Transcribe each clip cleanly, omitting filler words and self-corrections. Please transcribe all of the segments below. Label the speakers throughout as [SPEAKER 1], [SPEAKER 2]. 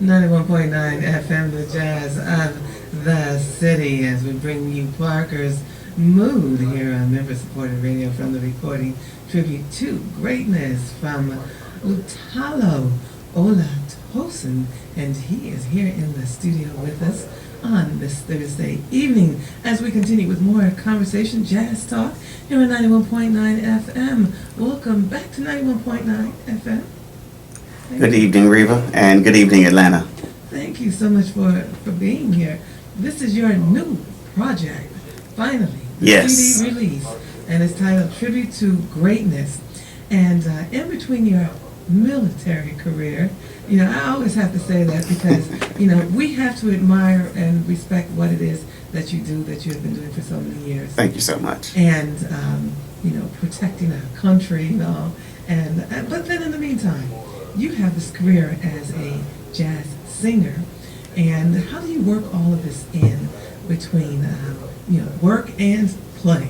[SPEAKER 1] 91.9 FM, the jazz of the city, as we bring you Parker's Mood here on member-supported radio from the recording Tribute to Greatness from Lutalo Olutosin, and he is here in the studio with us on this Thursday evening as we continue with more conversation, jazz talk here on 91.9 FM. Welcome back to 91.9 FM.
[SPEAKER 2] Good evening, Riva, and good evening, Atlanta.
[SPEAKER 1] Thank you so much for being here. This is your new project, finally.
[SPEAKER 2] Yes.
[SPEAKER 1] CD release, and it's titled Tribute to Greatness. And in between your military career, I always have to say that because, we have to admire and respect what it is that you do, that you have been doing for so many years.
[SPEAKER 2] Thank you so much.
[SPEAKER 1] And, protecting our country and all. But then in the meantime, you have this career as a jazz singer. And how do you work all of this in between, work and play?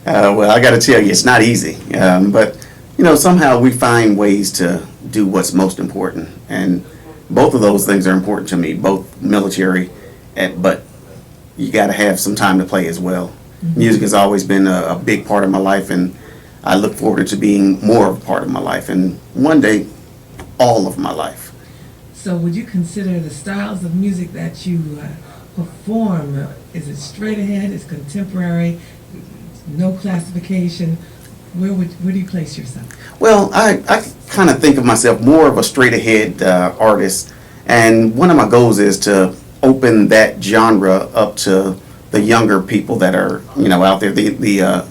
[SPEAKER 2] Well, I got to tell you, it's not easy. But, somehow we find ways to do what's most important. And both of those things are important to me, both military, but you got to have some time to play as well. Mm-hmm. Music has always been a big part of my life, and I look forward to being more of a part of my life, and one day, all of my life.
[SPEAKER 1] So would you consider the styles of music that you perform, is it straight ahead, is contemporary, no classification? Where do you place yourself?
[SPEAKER 2] Well, I kind of think of myself more of a straight-ahead artist, and one of my goals is to open that genre up to the younger people that are, out there, the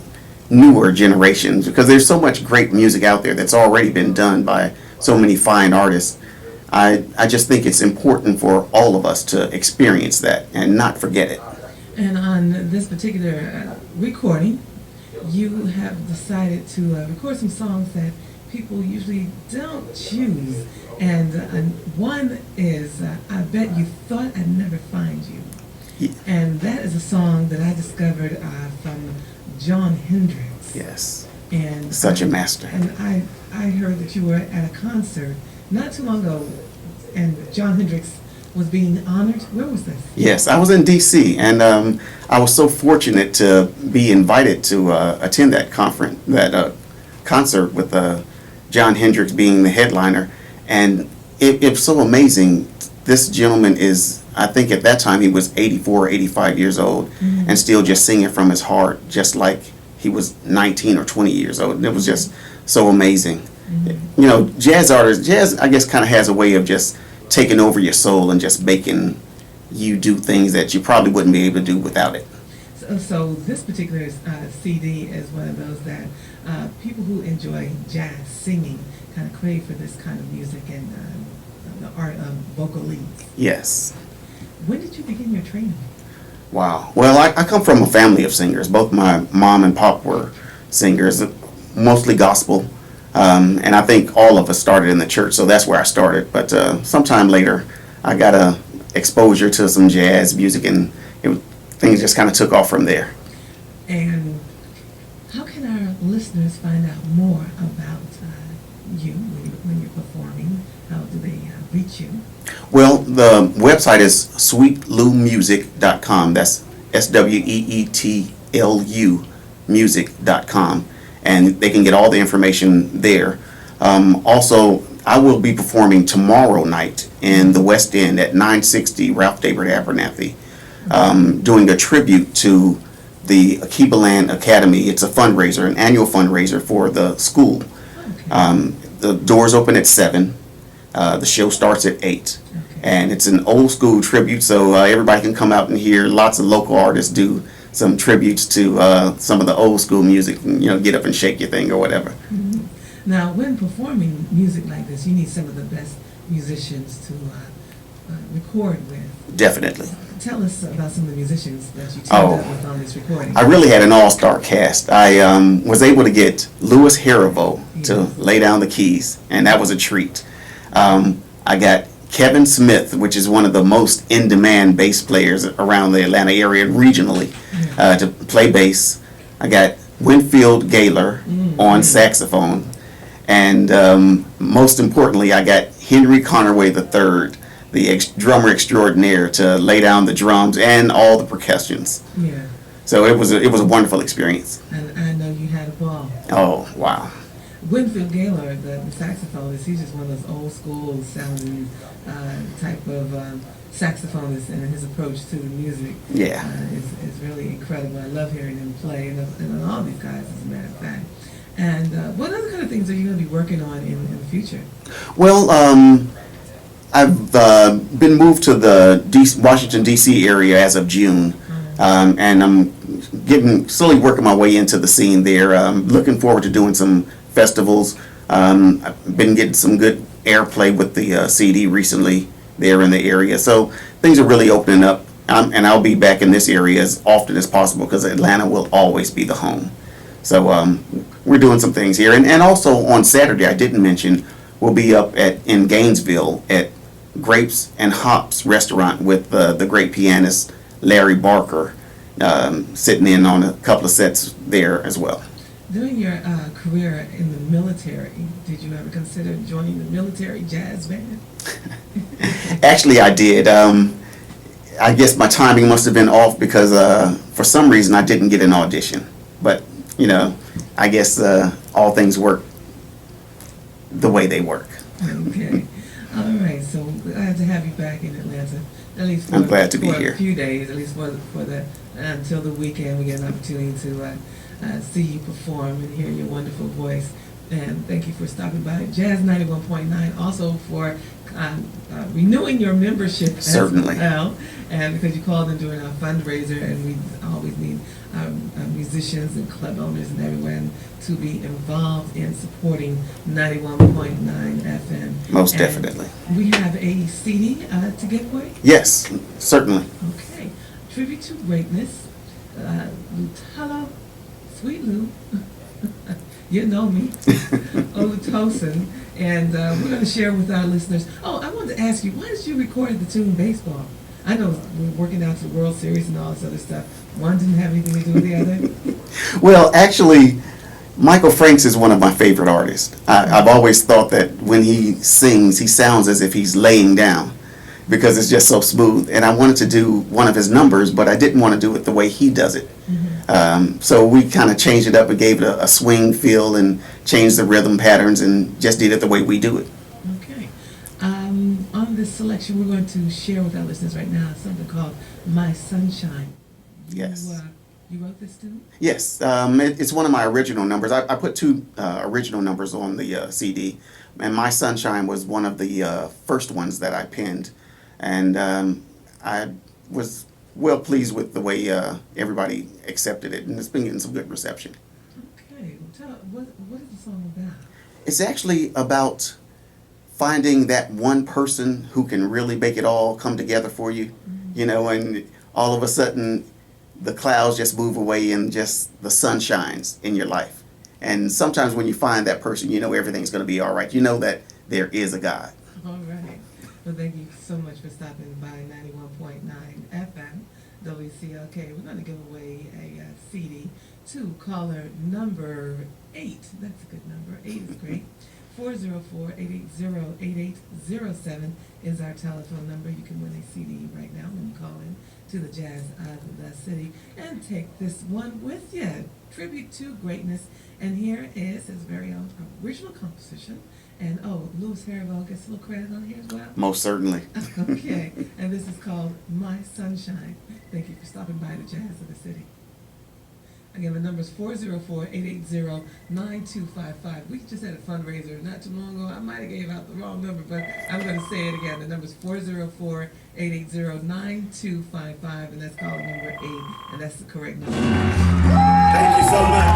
[SPEAKER 2] newer generations, because there's so much great music out there that's already been done by so many fine artists. I just think it's important for all of us to experience that and not forget it.
[SPEAKER 1] And on this particular recording, you have decided to record some songs that people usually don't choose. And one is, I Bet You Thought I'd Never Find You.
[SPEAKER 2] Yeah.
[SPEAKER 1] And that is a song that I discovered from Jon Hendricks.
[SPEAKER 2] Yes.
[SPEAKER 1] And
[SPEAKER 2] such a master.
[SPEAKER 1] And I heard that you were at a concert not too long ago, and Jon Hendricks was being honored. Where was this?
[SPEAKER 2] Yes, I was in D.C., and I was so fortunate to be invited to attend that concert with Jon Hendricks being the headliner. And it was so amazing. This gentleman is, I think at that time he was 84 or 85 years old, mm-hmm. and still just singing from his heart, just like he was 19 or 20 years old. And it was just so amazing. Mm-hmm. Jazz I guess kind of has a way of just taking over your soul and just making you do things that you probably wouldn't be able to do without it.
[SPEAKER 1] So this particular CD is one of those that people who enjoy jazz singing kind of crave for this kind of music and the art of vocal leads.
[SPEAKER 2] Yes.
[SPEAKER 1] When did you begin your training?
[SPEAKER 2] Wow. Well, I come from a family of singers. Both my mom and pop were singers, mostly gospel. And I think all of us started in the church, so that's where I started. But sometime later, I got a exposure to some jazz music, and things just kind of took off from there.
[SPEAKER 1] And how can our listeners find out more about you when you're performing? How do they reach you? Well,
[SPEAKER 2] the website is sweetlumusic.com. That's SWEETLU music.com. And they can get all the information there. Also, I will be performing tomorrow night in the West End at 960 Ralph David Abernathy, doing a tribute to the Akibaland Academy. It's a fundraiser, an annual fundraiser for the school. Okay. The doors open at 7. The show starts at 8. Okay. And it's an old school tribute, so everybody can come out and hear lots of local artists do some tributes to some of the old school music, get up and shake your thing or whatever.
[SPEAKER 1] Mm-hmm. Now, when performing music like this, you need some of the best musicians to record with.
[SPEAKER 2] Definitely.
[SPEAKER 1] Tell us about some of the musicians that you teamed up with on this recording.
[SPEAKER 2] I really had an all-star cast. I was able to get Louis Haribo to lay down the keys, and that was a treat. I got Kevin Smith, which is one of the most in-demand bass players around the Atlanta area regionally, to play bass. I got Winfield Gaylor on saxophone. And most importantly, I got Henry Conaway III the drummer extraordinaire to lay down the drums and all the percussions.
[SPEAKER 1] Yeah.
[SPEAKER 2] So it was a wonderful experience.
[SPEAKER 1] And I know you had a ball.
[SPEAKER 2] Oh, wow.
[SPEAKER 1] Winfield Gaylor, the saxophonist, he's just one of those old school sounding type of saxophonist, and his approach to the music
[SPEAKER 2] Yeah.
[SPEAKER 1] is really incredible. I love hearing him play, and all these guys, as a matter of fact. And what other kind of things are you going to be working on in the future?
[SPEAKER 2] Well, I've been moved to the Washington, D.C. area as of June, and I'm slowly working my way into the scene there. I'm looking forward to doing some festivals. I've been getting some good airplay with the CD recently there in the area. So things are really opening up, and I'll be back in this area as often as possible because Atlanta will always be the home. So we're doing some things here. And also on Saturday, I didn't mention, we'll be up in Gainesville at Grapes and Hops restaurant with the great pianist Larry Barker sitting in on a couple of sets there as well.
[SPEAKER 1] During your career in the military, did you ever consider joining the military jazz band?
[SPEAKER 2] Actually, I did. I guess my timing must have been off because for some reason I didn't get an audition. But, you know, I guess all things work the way they work.
[SPEAKER 1] Okay. All right. So glad to have you back in Atlanta. At least for,
[SPEAKER 2] I'm glad to be
[SPEAKER 1] for
[SPEAKER 2] here.
[SPEAKER 1] a few days, at least for the until the weekend, we get an opportunity to see you perform and hear your wonderful voice. And thank you for stopping by Jazz 91.9. Also for renewing your membership
[SPEAKER 2] Certainly.
[SPEAKER 1] as well. And because you called in during our fundraiser, and we always need musicians and club owners and everyone to be involved in supporting 91.9 FM.
[SPEAKER 2] Most
[SPEAKER 1] And
[SPEAKER 2] definitely.
[SPEAKER 1] we have a CD to give away.
[SPEAKER 2] Yes, certainly.
[SPEAKER 1] Okay. Tribute to Greatness, Lutalo Sweet Lu, you know me, Olutosin, and we're going to share with our listeners. Oh, I wanted to ask you, why did you record the tune Baseball? I know we're working out to the World Series and all this other stuff. One didn't have anything to do with the other.
[SPEAKER 2] Well, actually, Michael Franks is one of my favorite artists. I've always thought that when he sings, he sounds as if he's laying down because it's just so smooth. And I wanted to do one of his numbers, but I didn't want to do it the way he does it. So we kind of changed it up and gave it a swing feel and changed the rhythm patterns and just did it the way we do it.
[SPEAKER 1] Okay. On this selection, we're going to share with our listeners right now something called My Sunshine.
[SPEAKER 2] Yes.
[SPEAKER 1] You wrote this tune?
[SPEAKER 2] Yes, it's one of my original numbers. I put two original numbers on the CD, and My Sunshine was one of the first ones that I penned, and I was well pleased with the way everybody accepted it, and it's been getting some good reception.
[SPEAKER 1] Okay, well, what is the song about?
[SPEAKER 2] It's actually about finding that one person who can really make it all come together for you, you know, and all of a sudden the clouds just move away and just the sun shines in your life. And sometimes when you find that person, you know everything's going to be all right. You know that there is a God.
[SPEAKER 1] All right. Well, thank you so much for stopping by 91.9 FM WCLK. We're going to give away a CD to caller number 8. That's a good number. 8 is great. 404-880-8807 is our telephone number. You can win a CD right now when you call in to the Jazz of the City and take this one with you. Tribute to Greatness. And here is his very own original composition. And Louis Haribo gets a little credit on here as well.
[SPEAKER 2] Most certainly.
[SPEAKER 1] Okay. And this is called My Sunshine. Thank you for stopping by the Jazz of the City. Again, the number is 404-880-9255. We just had a fundraiser not too long ago. I might have gave out the wrong number, but I'm going to say it again. The number is 404-880-9255, and that's call number 8, and that's the correct number.
[SPEAKER 3] Thank you so much.